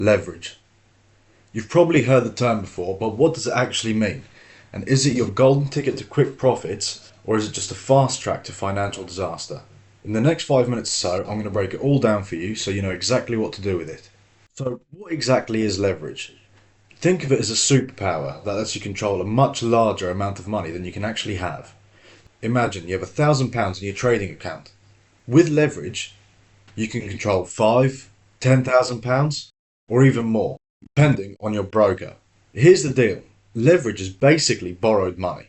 Leverage. You've probably heard the term before, but what does it actually mean? And is it your golden ticket to quick profits, or is it just a fast track to financial disaster? In the next 5 minutes or so, I'm going to break it all down for you so you know exactly what to do with it. So, what exactly is leverage? Think of it as a superpower that lets you control a much larger amount of money than you can actually have. Imagine you have £1,000 in your trading account. With leverage, you can control £5,000, £10,000, or even more, depending on your broker. Here's the deal. Leverage is basically borrowed money.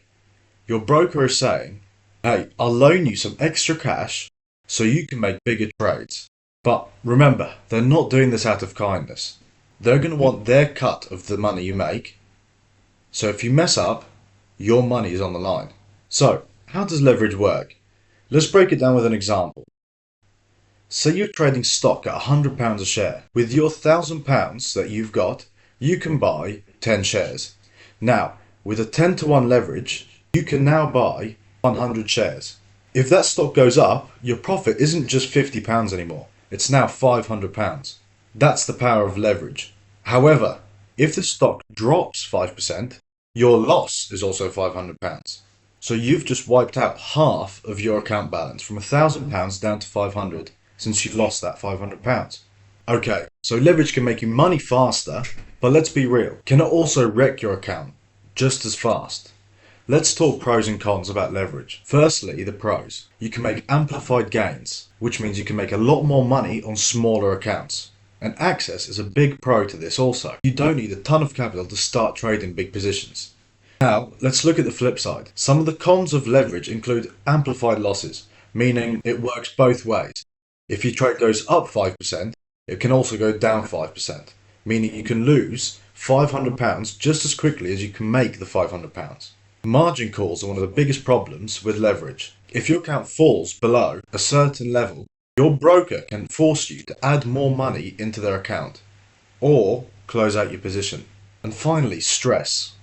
Your broker is saying, hey, I'll loan you some extra cash so you can make bigger trades. But remember, they're not doing this out of kindness. They're going to want their cut of the money you make. So if you mess up, your money is on the line. So, how does leverage work? Let's break it down with an example. Say you're trading stock at £100 a share. With your £1,000 that you've got, you can buy 10 shares. Now, with a 10 to 1 leverage, you can now buy 100 shares. If that stock goes up, your profit isn't just £50 anymore. It's now £500. That's the power of leverage. However, if the stock drops 5%, your loss is also £500. So you've just wiped out half of your account balance from £1,000 down to 500 since you've lost that £500. Okay, so leverage can make you money faster, but let's be real, can it also wreck your account just as fast? Let's talk pros and cons about leverage. Firstly, the pros. You can make amplified gains, which means you can make a lot more money on smaller accounts. And access is a big pro to this also. You don't need a ton of capital to start trading big positions. Now, let's look at the flip side. Some of the cons of leverage include amplified losses, meaning it works both ways. If your trade goes up 5%, it can also go down 5%, meaning you can lose £500 just as quickly as you can make the £500. Margin calls are one of the biggest problems with leverage. If your account falls below a certain level, your broker can force you to add more money into their account or close out your position. And finally, stress.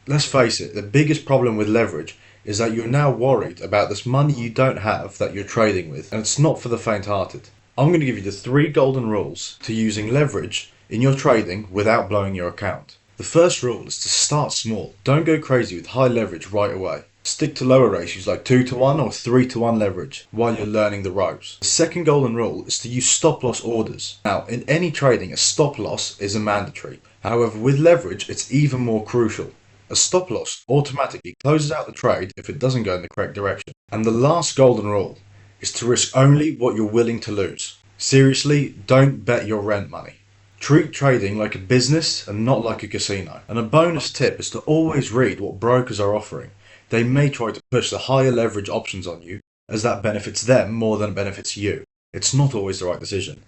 Let's face it, the biggest problem with leverage is that you're now worried about this money you don't have that you're trading with, and it's not for the faint-hearted. I'm going to give you the 3 golden rules to using leverage in your trading without blowing your account. The first rule is to start small. Don't go crazy with high leverage right away. Stick to lower ratios like 2 to 1 or 3 to 1 leverage while you're learning the ropes. The second golden rule is to use stop loss orders. Now, in any trading, a stop loss is a mandatory. However, with leverage, it's even more crucial. A stop loss automatically closes out the trade if it doesn't go in the correct direction. And the last golden rule is to risk only what you're willing to lose. Seriously, don't bet your rent money. Treat trading like a business and not like a casino. And a bonus tip is to always read what brokers are offering. They may try to push the higher leverage options on you as that benefits them more than it benefits you. It's not always the right decision.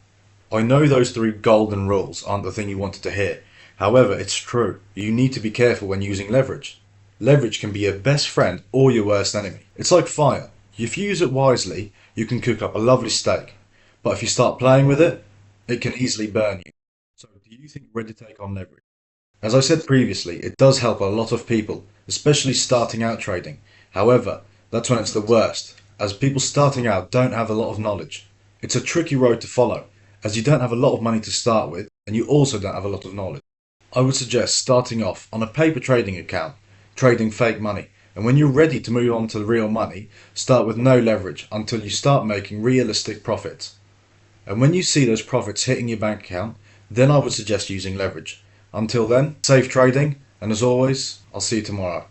I know those 3 golden rules aren't the thing you wanted to hear. However, it's true. You need to be careful when using leverage. Leverage can be your best friend or your worst enemy. It's like fire. If you use it wisely, you can cook up a lovely steak. But if you start playing with it, it can easily burn you. So, do you think you're ready to take on leverage? As I said previously, it does help a lot of people, especially starting out trading. However, that's when it's the worst, as people starting out don't have a lot of knowledge. It's a tricky road to follow, as you don't have a lot of money to start with, and you also don't have a lot of knowledge. I would suggest starting off on a paper trading account, trading fake money, and when you're ready to move on to real money, start with no leverage until you start making realistic profits. And when you see those profits hitting your bank account, then I would suggest using leverage. Until then, safe trading, and as always, I'll see you tomorrow.